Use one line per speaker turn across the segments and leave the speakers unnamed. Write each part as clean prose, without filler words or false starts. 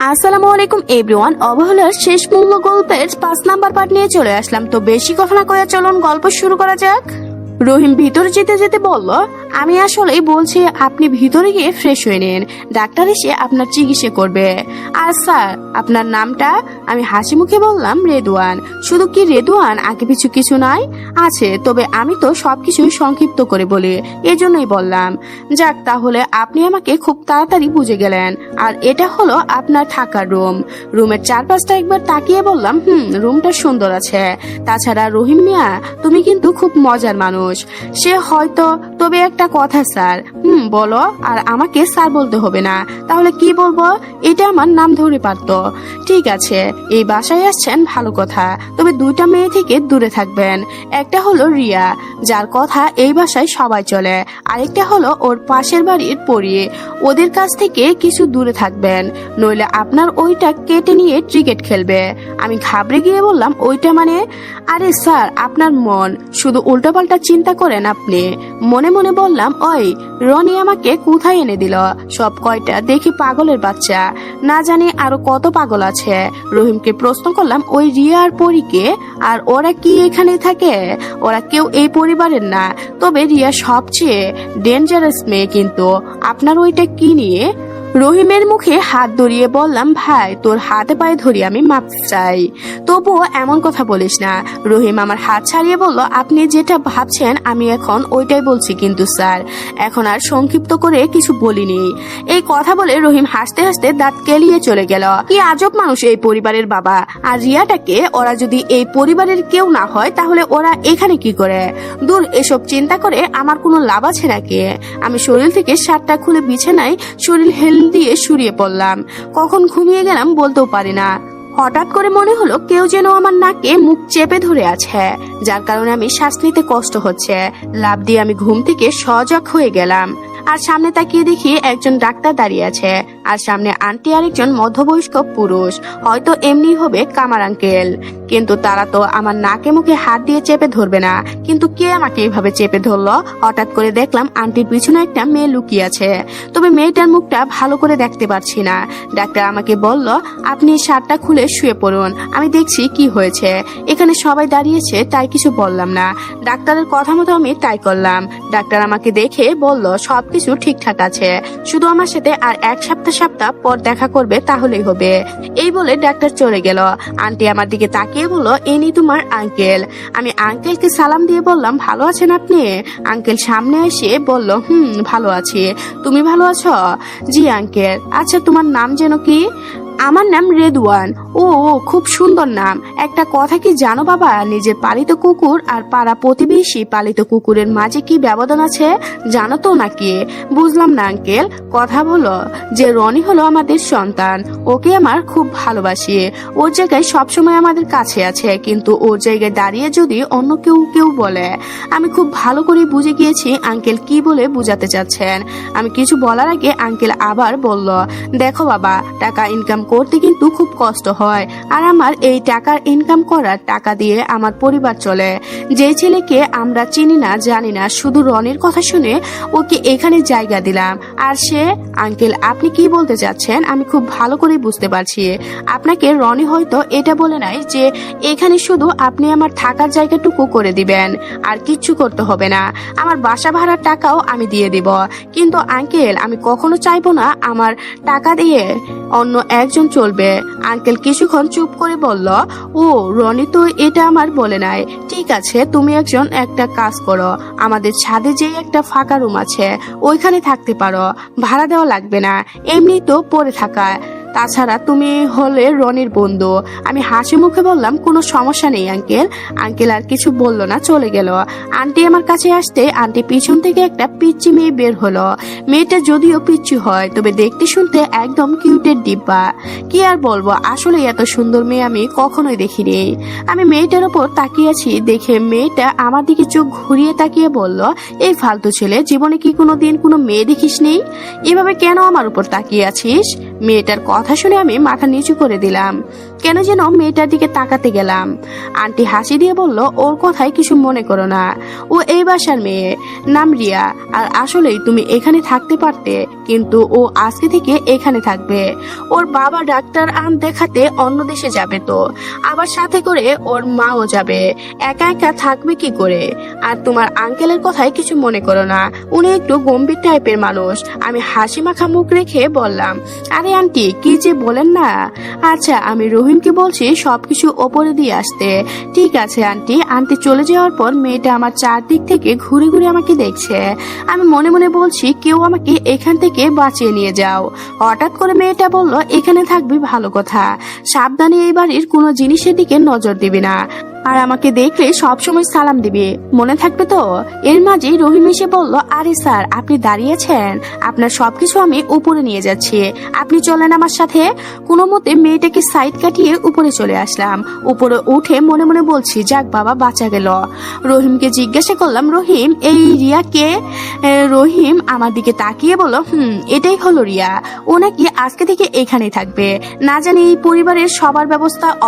আসসালামু আলাইকুম এভরিওয়ান। অবহেলার শেষ মূল্য গল্পের 5 নাম্বার পার্ট নিয়ে চলে আসলাম। তো বেশি কথা না কয়ে চলুন গল্প শুরু করা যাক। রহিম ভিতরে যেতে যেতে বলল, আমি আসলেই বলছি আপনি ভিতরে গিয়ে ফ্রেশ হয়ে নিন, ডাক্তার এসে আপনার চিকিৎসা করবে। আর স্যার আপনার নামটা? আমি হাসি মুখে বললাম, রেদওয়ান। শুধু কি রেদওয়ান, আগে পিছু কিছু নাই? আছে, তবে আমি তো সবকিছু সংক্ষিপ্ত করে বলি, এজন্যই বললাম। যাক, তাহলে আপনি আমাকে খুব তাড়াতাড়ি বুঝে গেলেন। আর এটা হলো আপনার থাকার রুম। রুমের চারপাশটা একবার তাকিয়ে বললাম, রুমটা সুন্দর আছে। তাছাড়া রহিম মিয়া, তুমি কিন্তু খুব মজার মানুষ। সে হয়তো, তবে একটা কথা স্যার। বলো। আর আমাকে স্যার বলতে হবে না, তাহলে কি বলবো? এটা আমার নাম ধরে পারতো। ঠিক আছে, এই বাসায় আসছেন ভালো কথা, তবে 2টা মেয়ে থেকে দূরে থাকবেন। একটা হলো রিয়া, যার কথা এই বাসায় সবাই চলে। আরেকটা হলো ওর পাশের বাড়ির পরি। ওদের কাছ থেকে কিছু দূরে থাকবেন, নইলে আপনার ওইটা কেটে নিয়ে ক্রিকেট খেলবে। আমি ঘাবড়ে গিয়ে বললাম, ওইটা মানে? আরে স্যার, আপনার মন শুধু উল্টোপাল্টা চিন্তা করেন আপনি। মনে মনে বললাম, ওই রনি আমাকে কোথায় এনে দিল? সব কয়টা দেখি পাগলের বাচ্চা, না জানি আরো কত পাগল আছে। রহিমকে প্রশ্ন করলাম, ওই রিয়া আর পরীকে? আর ওরা কি এখানে থাকে? ওরা কেউ এই পরিবারের না, তবে রিয়া সবচেয়ে ডেঞ্জারাস মেয়ে। কিন্তু আপনার ওইটা কি নিয়ে? রহিমের মুখে হাত ধরিয়ে বললাম, ভাই তোর হাতে পায়ে ধরি আমি মাপ চাই, তবুও এমন কথা বলিস না। রহিম আমার হাত ছাড়িয়ে বলল, আপনি যেটা ভাবছেন আমি এখন ওইটাই বলছি, কিন্তু স্যার এখন আর সংক্ষিপ্ত করে কিছু বলিনি। এই কথা বলে রহিম হাসতে হাসতে দাঁত কেলিয়ে চলে গেল। কি আজব মানুষ এই পরিবারের বাবা। আর রিয়াটাকে, ওরা যদি এই পরিবারের কেউ না হয় তাহলে ওরা এখানে কি করে? দূর, এসব চিন্তা করে আমার কোনো লাভ আছে নাকি? আমি শরীর থেকে শার্টটা খুলে বিছানায় শরীর দিয়ে শুরিয়ে পড়লাম। কখন ঘুমিয়ে গেলাম বলতেও পারি না। হঠাৎ করে মনে হলো কেউ যেন আমার নাকে মুখ চেপে ধরে আছে, যার কারণে আমি শ্বাস নিতে কষ্ট হচ্ছে। লাফ দিয়ে আমি ঘুম থেকে সজাগ হয়ে গেলাম। আর সামনে তাকিয়ে দেখি একজন ডাক্তার দাঁড়িয়ে আছে, আর সামনে আন্টি আর একজন মধ্যবয়স্ক পুরুষ, হয়তো এমনি হবে কামার আঙ্কেল। কিন্তু তারা তো আমার নাকে মুখে হাত দিয়ে চেপে ধরবে না। কিন্তু কে আমাকে এইভাবে চেপে ধরলো? হঠাৎ করে দেখলাম আন্টির পিছনে একটা মেয়ে লুকিয়ে আছে, তবে মেয়েটার মুখটা ভালো করে দেখতে পাচ্ছি না। ডাক্তার আমাকে বলল, আপনি শার্টটা খুলে শুয়ে পড়ুন, আমি দেখছি কি হয়েছে। এখানে সবাই দাঁড়িয়েছে তাই কিছু বললাম না। ডাক্তারের কথা মতো আমি তাই করলাম। ডাক্তার আমাকে দেখে বলল, সবকিছু ঠিকঠাক আছে, শুধু আমার সাথে আর 1 সপ্তাহ পর দেখা করবে, তাহলেই হবে। এই বলে ডাক্তার চলে গেল। আন্টি আমার দিকে তাকিয়ে বলল, ইনি তোমার আঙ্কেল। আমি আঙ্কেলকে সালাম দিয়ে বললাম, ভালো আছেন আপনি? আঙ্কেল সামনে এসে বলল, ভালো আছি, তুমি ভালো আছো? জি আঙ্কেল। আচ্ছা, তোমার নাম যেন কি? আমার নাম রেদওয়ান। ও, খুব সুন্দর নাম। একটা কথা কি জানো বাবা, নিজের পালিত কুকুর আর পাড়া প্রতিবেশী পালিত কুকুরের মাঝে কি ব্যবধান আছে জানো তো নাকি? বুঝলাম না আঙ্কেল। কথা বলো যে রনি হলো আমাদের সন্তান, ওকে আমার খুব ভালোবাসি। ওর জায়গায় সবসময় আমাদের কাছে আছে, কিন্তু ওর জায়গায় দাঁড়িয়ে যদি অন্য কেউ বলে। আমি খুব ভালো করে বুঝে গিয়েছি আঙ্কেল কি বলে বুঝাতে চাচ্ছেন। আমি কিছু বলার আগে আঙ্কেল আবার বলল, দেখো বাবা, টাকা ইনকাম করতে কিন্তু খুব কষ্ট হয়, আর আমার এই টাকার ইনকাম করার টাকা দিয়ে আমার পরিবার চলে। যে ছেলেকে আমরা চিনি না জানি না, শুধু রনির কথা শুনে ওকে এখানে জায়গা দিলাম। আর সে? আঙ্কেল আপনি কি বলতে চাচ্ছেন আমি খুব ভালো করে বুঝতে পারছি। আপনাকে রনি হয়তো এটা বলে নাই যে এখানে শুধু আপনি আমার থাকার জায়গাটুকু করে দিবেন, আর কিচ্ছু করতে হবে না। আমার বাসা ভাড়ার টাকাও আমি দিয়ে দিব। কিন্তু আঙ্কেল আমি কখনো চাইবো না আমার টাকা দিয়ে অন্য একজন চলবে। আঙ্কেল কিছুক্ষণ চুপ করে বলল, ও রনি তো এটা আমার বলে নাই। ঠিক আছে, তুমি একটা কাজ করো, আমাদের ছাদে যে একটা ফাঁকা রুম আছে ওইখানে থাকতে পারো, ভাড়া দেওয়া লাগবে না, এমনি তো পড়ে থাকা। তাছাড়া তুমি হলে রনির বন্ধু। আমি হাসি মুখে বললাম, কোনো সমস্যা নেই আঙ্কেল। আঙ্কেল আর কিছু বললো না, চলে গেল। আন্টি আমার কাছে আসতে আন্টি পিছন থেকে একটা পিচ্চি মেয়ে বের হলো। মেয়েটা যদিও পিচ্চি হয়, তবে দেখতে শুনতে একদম কিউটের ডিব্বা। কি আর বলবো, আসলে এত সুন্দর মেয়ে আমি কখনোই দেখিনি। আমি মেয়েটার উপর তাকিয়েছি দেখে মেয়েটা আমার দিকে চোখ ঘুরিয়ে তাকিয়ে বলল, এই ফালতু ছেলে, জীবনে কি কোনো দিন কোনো মেয়ে দেখিস নেই? এভাবে কেন আমার উপর তাকিয়ে আছিস? মেয়েটার কথা শুনে আমি মাথা নিচু করে দিলাম। কেন যেন মেয়েটার দিকে তাকাতে গেলাম। আন্টি হাসি দিয়ে বলল, ওর কথায় কিছু মনে করো না, ও এই বাসার মেয়ে, নাম রিয়া। আর আসলেই তুমি এখানে থাকতে পারতে, কিন্তু ও আজকে থেকে এখানে থাকবে। ওর বাবা ডাক্তার দেখাতে অন্য দেশে যাবে, তো আবার সাথে করে ওর মাও যাবে। একা একা থাকবে কি করে? আর তোমার আঙ্কেলের কথায় কিছু মনে করো না, উনি একটু গম্ভীর টাইপের মানুষ। আমি হাসি মাখা মুখ রেখে বললাম, আরে আন্টি কি যে বলেন না। আচ্ছা আমি রহিমকে বলছি সবকিছু ওপরে দিয়ে আসতে। ঠিক আছে আন্টি। আন্টি চলে যাওয়ার পর মেয়েটা আমার চারদিক থেকে ঘুরে ঘুরে আমাকে দেখছে। আমি মনে মনে বলছি, কেউ আমাকে এখান থেকে বাঁচিয়ে নিয়ে যাও। হঠাৎ করে মেয়েটা বলল, এখানে থাকবি ভালো কথা, সাবধানে এই বাড়ির কোনো জিনিসের দিকে নজর দিবি না, আর আমাকে দেখলে সবসময় সালাম দিবি, মনে থাকবে তো? এর মাঝে রহিম এসে বলল, আরে স্যার আপনি দাঁড়িয়েছেন, আপনার সবকিছু আমি উপরে নিয়ে যাচ্ছি, আপনি চলেন আমার সাথে। কোনো মতে মেয়েটাকে সাইড কাটিয়ে উপরে চলে আসলাম। উপরে উঠে মনে মনে বলছি, যাক বাবা বাঁচা গেল। রহিমকে জিজ্ঞাসা করলাম, রহিম এই রিয়া কে? রহিম আমার দিকে তাকিয়ে বলল, এটাই হলো রিয়া, ও নাকি আজকে থেকে এখানেই থাকবে। না জানি এই পরিবারের সবার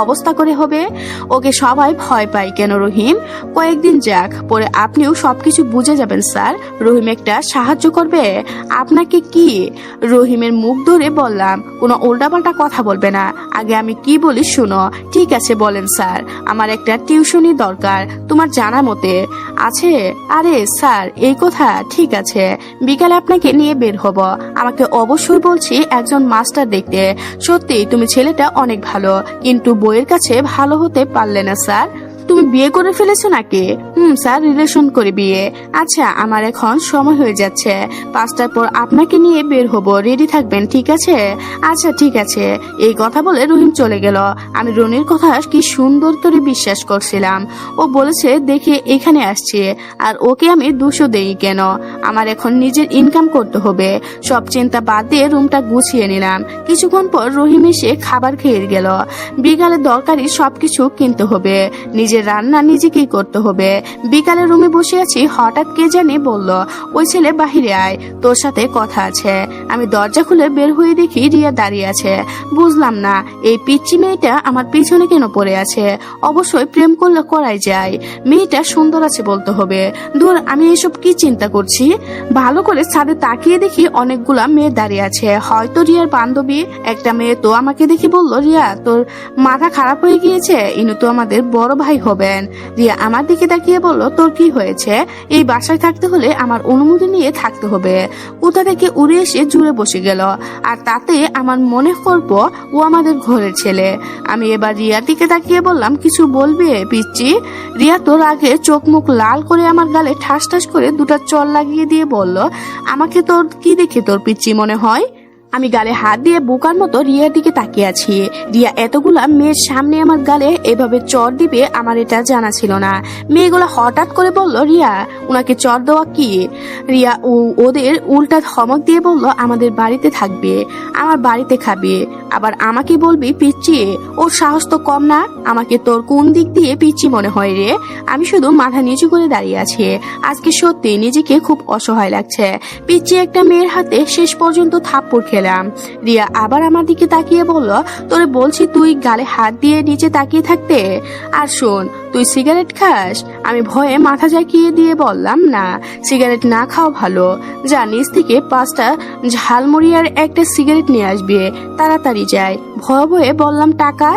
অবস্থা করে হবে। ওকে সবাই ভয় পাই কেন রহিম? কয়েকদিন যাক, পরে আপনিও সবকিছু বুঝে যাবেন স্যার। রহিম একটা সাহায্য করবে আপনাকে। কি? রহিমের মুখ ধরে বললাম, কোনো উল্টাপাল্টা কথা বলবে না, আগে আমি কি বলি শুনো। ঠিক আছে বলেন স্যার। আমার একটা টিউশনি দরকার, তোমার জানা মতে আছে? আরে স্যার এই কথা ঠিক আছে, বিকালে আপনাকে নিয়ে বের হব। আমাকে অবশ্যই বলছি একজন মাস্টার দেখতে। সত্যি তুমি ছেলেটা অনেক ভালো, কিন্তু বইয়ের কাছে ভালো হতে পারলে না স্যার। তুমি বিয়ে করে ফেলেছো নাকি? স্যার রিলেশন করে বিয়ে। আচ্ছা আমার এখন সময় হয়ে যাচ্ছে, 5টার পর আপনাকে নিয়ে বের হব, রেডি থাকবেন ঠিক আছে? আচ্ছা ঠিক আছে। এই কথা বলে রহিম চলে গেল। আমি রনির কথা কি সুন্দর করে বিশ্বাস করছিলাম। ও বলেছে দেখে এখানে আসছে, আর ওকে আমি 200 দেই কেন? আমার এখন নিজের ইনকাম করতে হবে। সব চিন্তা বাদ দিয়ে রুমটা গুছিয়ে নিলাম। কিছুক্ষণ পর রহিম এসে খাবার খেয়ে গেল। বিকালে দরকারি সবকিছু কিনতে হবে, নিজের রান্না নিজেকেই করতে হবে। বিকালে রুমে বসে আছি, হঠাৎ কে জানি বলল, ওই ছেলে বাহিরে আয়, তোর সাথে কথা আছে। আমি দরজা খুলে বের হয়ে দেখি রিয়া দাঁড়িয়ে আছে। বুঝলাম না এই পিচ্চি মেয়েটা আমার পিছনে কেন পড়ে আছে। অবশ্যই প্রেম করলে করাই যায়, মেয়েটা সুন্দর আছে বলতে হবে। দূর, আমি এসব কি চিন্তা করছি। ভালো করে ছাদে তাকিয়ে দেখি অনেকগুলা মেয়ে দাঁড়িয়ে আছে, হয়তো রিয়ার বান্ধবী। একটা মেয়ে তো আমাকে দেখে বলল, রিয়া তোর মাথা খারাপ হয়ে গিয়েছে, ইনু তো আমাদের বড় ভাই হবেন। রিয়া আমার দিকে তাকিয়ে বলল, তোর কি হয়েছে? এই বাসায় থাকতে হলে আমার অনুমতি নিয়ে থাকতে হবে। কোথা থেকে উড়ে এসে জুড়ে বসে গেল, আর তাতে আমার মনে করব ও আমাদের ঘরের ছেলে। আমি এবার রিয়ার দিকে তাকিয়ে বললাম, কিছু বলবে পিচ্চি? রিয়া তোর আগে চোখ মুখ লাল করে আমার গালে ঠাস ঠাস করে 2টা চড় লাগিয়ে দিয়ে বলল, আমাকে তোর কি দেখে তোর পিচ্চি মনে হয়? আমি গালে হাত দিয়ে বোকার মতো রিয়ার দিকে তাকিয়ে আছি। রিয়া এতগুলা মেয়ের সামনে আমার গালে এভাবে চড় দিবে আমার এটা জানা ছিল না। মেয়েগুলা হঠাৎ করে বলল, রিয়া উনাকে চড় দেওয়া কি? রিয়া ওদের উল্টা ধমক দিয়ে বলল, আমাদের বাড়িতে থাকবে, আমার বাড়িতে খাবে, আবার আমাকে বলবি পিচ্চি? ওর সাহস তো কম না। আমাকে তোর কোন দিক দিয়ে পিচ্চি মনে হয় রে? আমি শুধু মাথা নিচু করে দাঁড়িয়ে আছি। আজকে সত্যি নিজেকে খুব অসহায় লাগছে। পিচ্চি একটা মেয়ের হাতে শেষ পর্যন্ত থাপ্পড় খেলাম। রিয়া আবার আমার দিকে তাকিয়ে বলল, তোরে বলছি তুই গালে হাত দিয়ে নিচে তাকিয়ে থাকতে। আর শোন, তুই সিগারেট খাস? আমি ভয়ে মাথা জাকিয়ে দিয়ে বললাম, না সিগারেট না খাওয়া ভালো। যা নিচ থেকে 5টা ঝালমুড়ি আর একটা সিগারেট নিয়ে আসবে, তাড়াতাড়ি যাই। ভয়ে ভয়ে বললাম, টাকা?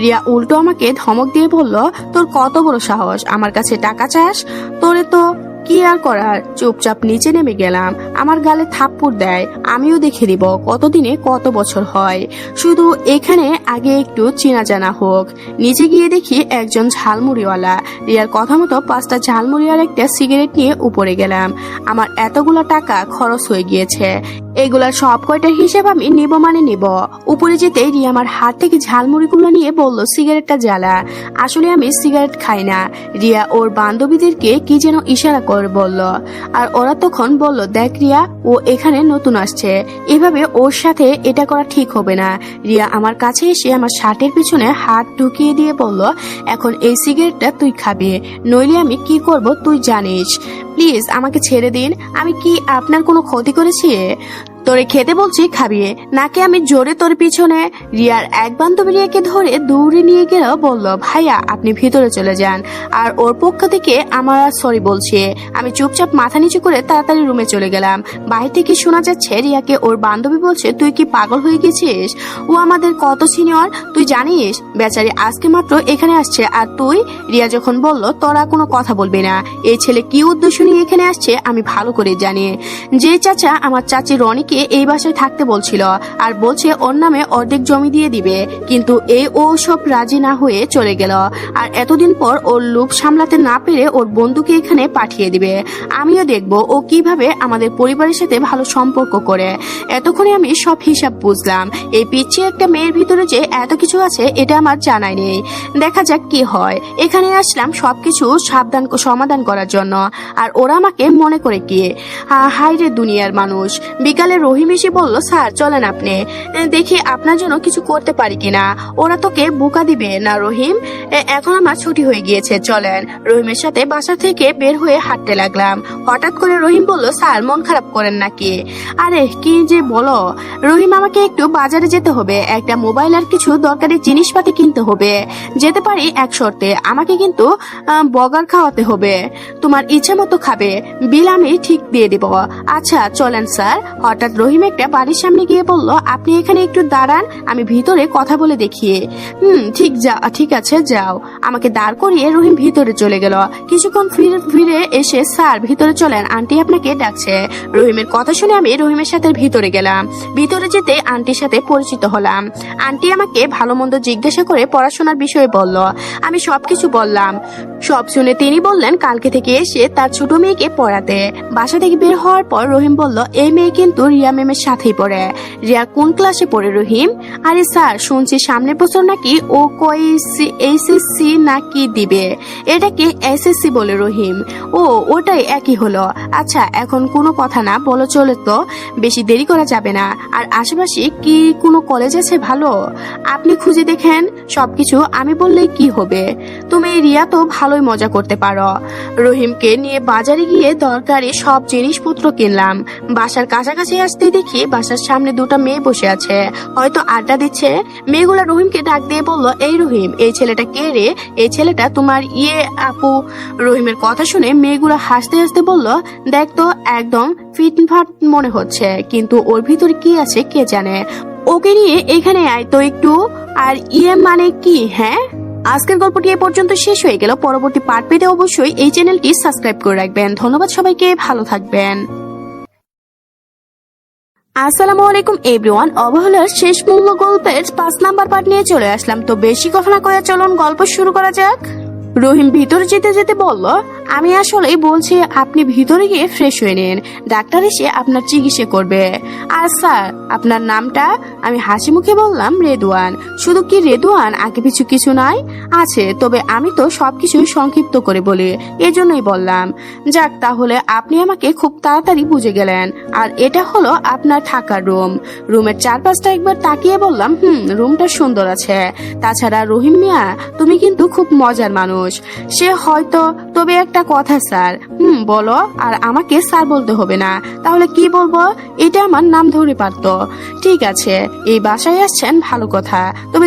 রিয়া উল্টো আমাকে ধমক দিয়ে বলল, তোর কত বড় সাহস আমার কাছে টাকা চাস? তোরে তো কি আর করার, চুপচাপ নিচে নেমে গেলাম। আমার গালে থাপ্পড় দেয়, আমিও দেখে দিব কতদিনে কত বছর হয়। শুধু এখানে আগে একটু চেনা জানা হোক। নিচে গিয়ে দেখি একজন ঝালমুড়িওয়ালা। রিয়ার কথা মতো 5টা ঝালমুড়ি আর একটা সিগারেট নিয়ে উপরে গেলাম। আমার এতগুলা টাকা খরচ হয়ে গিয়েছে, এগুলার সব কয়টার হিসেব আমি নিব মানে নিব। উপরে যেতে রিয়া আমার হাত থেকে ঝালমুড়িগুলো নিয়ে বলল, সিগারেটটা জ্বালা। আসলে আমি সিগারেট খাই না। রিয়া ওর বান্ধবীদেরকে কি যেন ইশারা করে বলল, আর ওরা তখন বলল, দেখ রিয়া ও এখানে নতুন আসছে, এভাবে ওর সাথে এটা করা ঠিক হবে না। রিয়া আমার কাছে এসে আমার শার্টের পিছনে হাত ঢুকিয়ে দিয়ে বলল, এখন এই সিগারেটটা তুই খাবি, নইলে আমি কি করব তুই জানিস। প্লিজ আমাকে ছেড়ে দিন, আমি কি আপনার কোনো ক্ষতি করেছি? তোরে খেতে বলছি খাবি নাকি আমি জোরে তোর পিছনে? রিয়ার এক বান্ধবী রিয়াকে ধরে দৌড়ে নিয়ে গেল, বলল ভাইয়া আপনি ভিতরে চলে যান। আর ওর পক্ষ থেকে আমার সরি বলছি। আমি চুপচাপ মাথা নিচু করে তাড়াতাড়ি রুমে চলে গেলাম। বাইরে থেকে শোনা যাচ্ছে রিয়াকে ওর বান্ধবী বলছে, তুই কি পাগল হয়ে গেছিস? ও আমাদের কত সিনিয়র তুই জানিস? বেচারি আজকে মাত্র এখানে আসছে আর তুই? রিয়া যখন বলল তোরা কোনো কথা বলবি না, এই ছেলে কি উদ্দেশ্য নিয়ে এখানে আসছে আমি ভালো করে জানি। যে চাচা আমার চাচি রনিকে এই বাসায় থাকতে বলছিল আর বলছে ওর নামে অর্ধেক জমি দিয়ে দিবে, কিন্তু ও সব রাজি না হয়ে চলে গেল। আর এতদিন পর ওর লোভ সামলাতে না পেরে ওর বন্ধুকে এখানে পাঠিয়ে দিবে। আমিও দেখবো ও কিভাবে আমাদের পরিবারের সাথে ভালো সম্পর্ক করে। এতক্ষণে আমি সব হিসাব বুঝলাম। এই পিচ্ছি একটা মেয়ের ভিতরে যে এত কিছু আছে এটা আমার জানাই নেই। দেখা যাক কি হয়। এখানে আসলাম সবকিছু সমাধান করার জন্য, আর ওরা আমাকে মনে করে কি? হাই রে দুনিয়ার মানুষ। বিকালে রহিম এসে বলল, স্যার চলেন আপনি দেখি আপনার জন্য কিছু করতে পারি কিনা। ওরা তোকে বোকা দিবে না রহিম। এখন আমার ছুটি হয়ে গিয়েছে, চলেন। রহিমের সাথে বাসা থেকে বের হয়ে হাঁটতে লাগলাম। হঠাৎ করে রহিম বলল, স্যার মন খারাপ করেন নাকি? আরে কি যে বলো রহিম, আমাকে একটু বাজারে যেতে হবে, একটা মোবাইল আর কিছু দরকারি জিনিসপাতি কিনতে হবে। যেতে পারি এক শর্তে, আমাকে কিন্তু বগার খাওয়াতে হবে। তোমার ইচ্ছা মতো খাবে, বিল আমি ঠিক দিয়ে দেব। আচ্ছা চলেন স্যার। হঠাৎ রহিম একটা বাড়ির সামনে গিয়ে বলল, আপনি এখানে একটু দাঁড়ান, আমি ভিতরে কথা বলে দেখি। ঠিক আছে যাও। আমাকে দাঁড় করিয়ে রহিম ভিতরে চলে গেল। কিছুক্ষণ ফিরে এসে, স্যার ভিতরে চলেন, আন্টি আপনাকে ডাকছে। রহিমের কথা শুনে আমি রহিমের সাথে ভিতরে গেলাম। ভিতরে যেতে আন্টির সাথে পরিচিত হলাম। আন্টি আমাকে ভালো মন্দ জিজ্ঞাসা করে পড়াশোনার বিষয়ে বলল। আমি সবকিছু বললাম। সব শুনে তিনি বললেন কালকে থেকে এসে তার ছোট মেয়েকে পড়াতে। বাসা থেকে বের হওয়ার পর রহিম বলল, এই মেয়ে কিন্তু রিয়া ম্যামের সাথেই পড়ে। রিয়া কোন ক্লাসে পড়ে রহিম? আরে স্যার শুনছি সামনের বছর নাকি ও এইচএসসি নাকি দিবে। এটাকে এসএসসি বলে রহিম। ও ওটাই একই হলো। আচ্ছা এখন কোনো কথা না বলো, চলে তো, বেশি দেরি করা যাবে না। আর আশেপাশে কি কোনো কলেজ আছে ভালো? আপনি খুঁজে দেখেন। সবকিছু আমি বললেই কি হবে? তুমি রিয়া তো ভালোই মজা করতে পারো। রহিমকে নিয়ে বাজারে গিয়ে দরকারি সব জিনিসপত্র কিনলাম। বাসার কাছাকাছি আসতে দেখি বাসার সামনে দুটো মেয়ে বসে আছে, হয়তো আড্ডা দিচ্ছে। মেয়েগুলা রহিমকে ডাক দিয়ে বলল, এই রহিম, এই ছেলেটা কে রে? এই ছেলেটা তোমার আপু। রহিমের কথা শুনে মেয়েগুলা হাসতে হাসতে বলল, দেখ তো একদম ফিটফাট মনে হচ্ছে, কিন্তু ওর ভিতরে কি আছে কে জানে। ওকে নিয়ে এখানে আয় তো একটু। আর মানে কি? হ্যাঁ, আজকের গল্পটি এ পর্যন্ত শেষ হয়ে গেল। পরবর্তী পার্ট পেতে অবশ্যই এই চ্যানেলটি সাবস্ক্রাইব করে রাখবেন। ধন্যবাদ সবাইকে, ভালো থাকবেন। আসসালামু আলাইকুম এভরিওয়ান। অবহেলার শেষ মূল্য গল্পের 5 নাম্বার পার্ট নিয়ে চলে আসলাম। তো বেশি কথা না কয়ে চলুন গল্প শুরু করা যাক। রহিম ভিতরে যেতে যেতে বলল, আমি আসলেই বলছি আপনি ভিতরে গিয়ে ফ্রেশ হয়ে নিন, ডাক্তার এসে আপনার চিকিৎসা করবে। আর স্যার আপনার নামটা? আমি হাসি মুখে বললাম, রেদওয়ান। শুধু কি রেদওয়ান, আগে পিছু কিছু নাই? আছে, তবে আমি তো সবকিছু সংক্ষিপ্ত করে বলি, এজন্যই বললাম। যাক, তাহলে আপনি আমাকে খুব তাড়াতাড়ি বুঝে গেলেন। আর এটা হলো আপনার থাকার রুম। রুমের চারপাশটা একবার তাকিয়ে বললাম, রুমটা সুন্দর আছে। তাছাড়া রহিম মিয়া, তুমি কিন্তু খুব মজার মানুষ। সে হয়তো, তবে একটা কথা স্যার। বলো। আর আমাকে স্যার বলতে হবে না, তাহলে কি বলবো? এটা আমার নাম ধরে পারতো। ঠিক আছে, এই বাসায় আসছেন ভালো কথা, তবে